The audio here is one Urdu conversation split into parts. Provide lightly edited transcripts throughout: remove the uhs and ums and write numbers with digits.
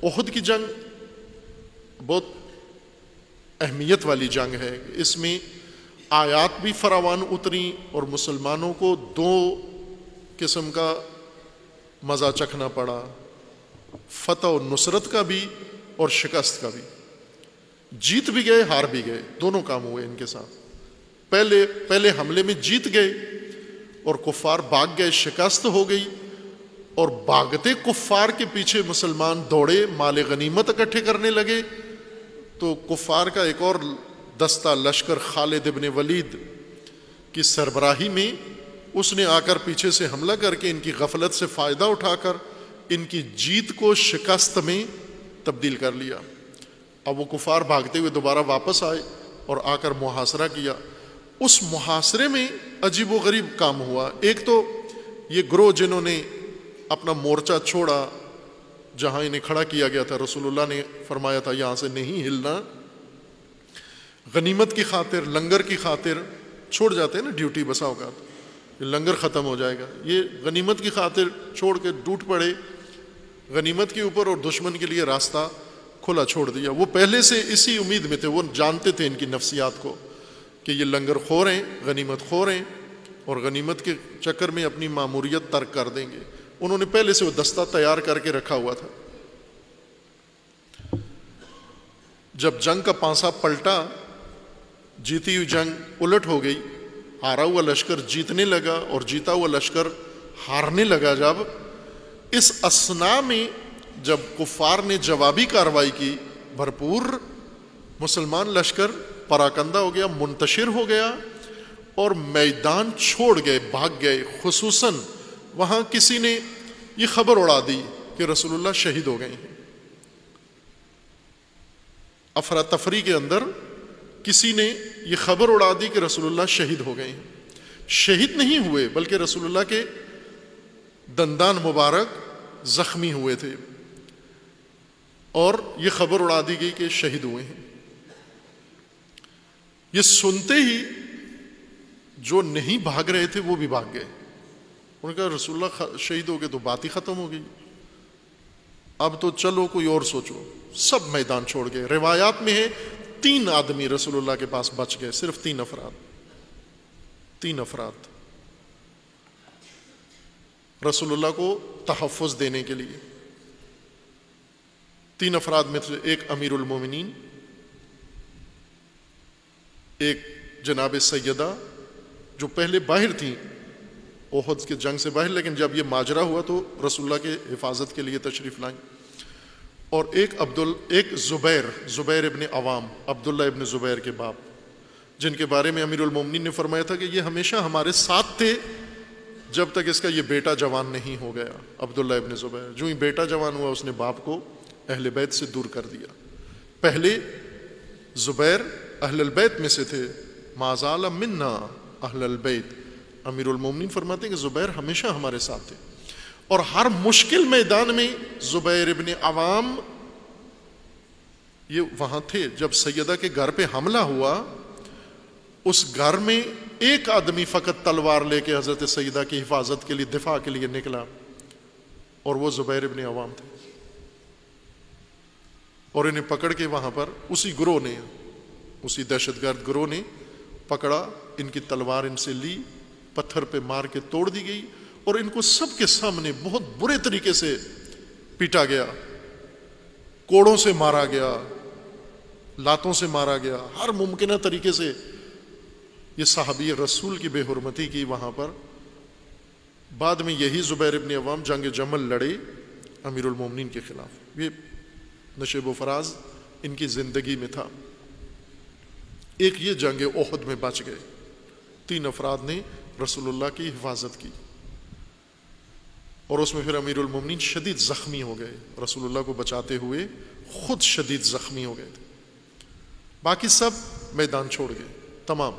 احد کی جنگ بہت اہمیت والی جنگ ہے، اس میں آیات بھی فراوان اتری اور مسلمانوں کو دو قسم کا مزہ چکھنا پڑا، فتح و نصرت کا بھی اور شکست کا بھی۔ جیت بھی گئے، ہار بھی گئے، دونوں کام ہوئے ان کے ساتھ۔ پہلے حملے میں جیت گئے اور کفار بھاگ گئے، شکست ہو گئی، اور بھاگتے کفار کے پیچھے مسلمان دوڑے، مال غنیمت اکٹھے کرنے لگے۔ تو کفار کا ایک اور دستہ لشکر خالد ابن ولید کی سربراہی میں، اس نے آ کر پیچھے سے حملہ کر کے ان کی غفلت سے فائدہ اٹھا کر ان کی جیت کو شکست میں تبدیل کر لیا۔ اب وہ کفار بھاگتے ہوئے دوبارہ واپس آئے اور آ کر محاصرہ کیا۔ اس محاصرے میں عجیب و غریب کام ہوا۔ ایک تو یہ گروہ جنہوں نے اپنا مورچہ چھوڑا جہاں انہیں کھڑا کیا گیا تھا، رسول اللہ نے فرمایا تھا یہاں سے نہیں ہلنا، غنیمت کی خاطر، لنگر کی خاطر چھوڑ جاتے ہیں نا ڈیوٹی بسا اوقات، لنگر ختم ہو جائے گا، یہ غنیمت کی خاطر چھوڑ کے ٹوٹ پڑے غنیمت کے اوپر اور دشمن کے لیے راستہ کھلا چھوڑ دیا۔ وہ پہلے سے اسی امید میں تھے، وہ جانتے تھے ان کی نفسیات کو کہ یہ لنگر خور ہیں، غنیمت خور ہیں، اور غنیمت کے چکر میں اپنی ماموریت ترک کر دیں گے۔ انہوں نے پہلے سے وہ دستہ تیار کر کے رکھا ہوا تھا۔ جب جنگ کا پانسا پلٹا، جیتی ہوئی جنگ الٹ ہو گئی، ہارا ہوا لشکر جیتنے لگا اور جیتا ہوا لشکر ہارنے لگا، جب اس اثنا میں جب کفار نے جوابی کارروائی کی بھرپور، مسلمان لشکر پراکندہ ہو گیا، منتشر ہو گیا اور میدان چھوڑ گئے، بھاگ گئے۔ خصوصاً وہاں کسی نے یہ خبر اڑا دی کہ رسول اللہ شہید ہو گئے ہیں۔ افراتفری کے اندر کسی نے یہ خبر اڑا دی کہ رسول اللہ شہید ہو گئے ہیں۔ شہید نہیں ہوئے بلکہ رسول اللہ کے دندان مبارک زخمی ہوئے تھے، اور یہ خبر اڑا دی گئی کہ شہید ہوئے ہیں۔ یہ سنتے ہی جو نہیں بھاگ رہے تھے وہ بھی بھاگ گئے۔ انہوں نے کہا رسول اللہ شہید ہو گئے تو بات ہی ختم ہو گئی، اب تو چلو کوئی اور سوچو۔ سب میدان چھوڑ گئے۔ روایات میں ہے 3 آدمی رسول اللہ کے پاس بچ گئے، صرف 3 افراد رسول اللہ کو تحفظ دینے کے لیے۔ 3 افراد میں سے ایک امیر المومنین، ایک جناب سیدہ جو پہلے باہر تھیں احد کے جنگ سے باہر، لیکن جب یہ ماجرا ہوا تو رسول اللہ کے حفاظت کے لیے تشریف لائیں، اور ایک زبیر ابن عوام، عبداللہ ابن زبیر کے باپ، جن کے بارے میں امیر المومنین نے فرمایا تھا کہ یہ ہمیشہ ہمارے ساتھ تھے جب تک اس کا یہ بیٹا جوان نہیں ہو گیا۔ عبداللہ ابن زبیر جو ہی بیٹا جوان ہوا اس نے باپ کو اہل بیت سے دور کر دیا۔ پہلے زبیر اہل البیت میں سے تھے، ما زال منا اہل البیت۔ امیر المومنین فرماتے ہیں کہ زبیر ہمیشہ ہمارے ساتھ تھے، اور ہر مشکل میدان میں زبیر ابن عوام یہ وہاں تھے۔ جب سیدہ کے گھر پہ حملہ ہوا، اس گھر میں ایک آدمی فقط تلوار لے کے حضرت سیدہ کی حفاظت کے لیے، دفاع کے لیے نکلا، اور وہ زبیر ابن عوام تھے، اور انہیں پکڑ کے وہاں پر اسی گروہ نے، اسی دہشت گرد گروہ نے پکڑا، ان کی تلوار ان سے لی، پتھر پہ مار کے توڑ دی گئی، اور ان کو سب کے سامنے بہت برے طریقے سے پیٹا گیا، کوڑوں سے مارا گیا، لاتوں سے مارا گیا، ہر ممکنہ طریقے سے یہ صحابی رسول کی بے حرمتی کی وہاں پر۔ بعد میں یہی زبیر ابن عوام جنگ جمل لڑے امیر المومنین کے خلاف۔ یہ نشیب و فراز ان کی زندگی میں تھا۔ ایک یہ جنگ احد میں بچ گئے، 3 افراد نے رسول اللہ کی حفاظت کی، اور اس میں پھر امیر المومنین شدید زخمی ہو گئے، رسول اللہ کو بچاتے ہوئے خود شدید زخمی ہو گئے تھے۔ باقی سب میدان چھوڑ گئے تمام۔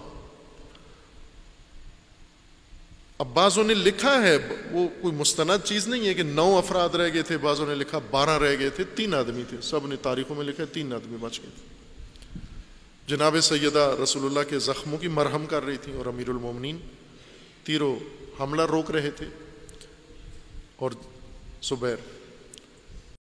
اب بعضوں نے لکھا ہے، وہ کوئی مستند چیز نہیں ہے کہ 9 افراد رہ گئے تھے، بعضوں نے لکھا 12 رہ گئے تھے، 3 آدمی تھے، سب نے تاریخوں میں لکھا ہے 3 آدمی بچ گئے تھے۔ جناب سیدہ رسول اللہ کے زخموں کی مرہم کر رہی تھیں، اور امیر المومنین تیرو حملہ روک رہے تھے، اور زبیر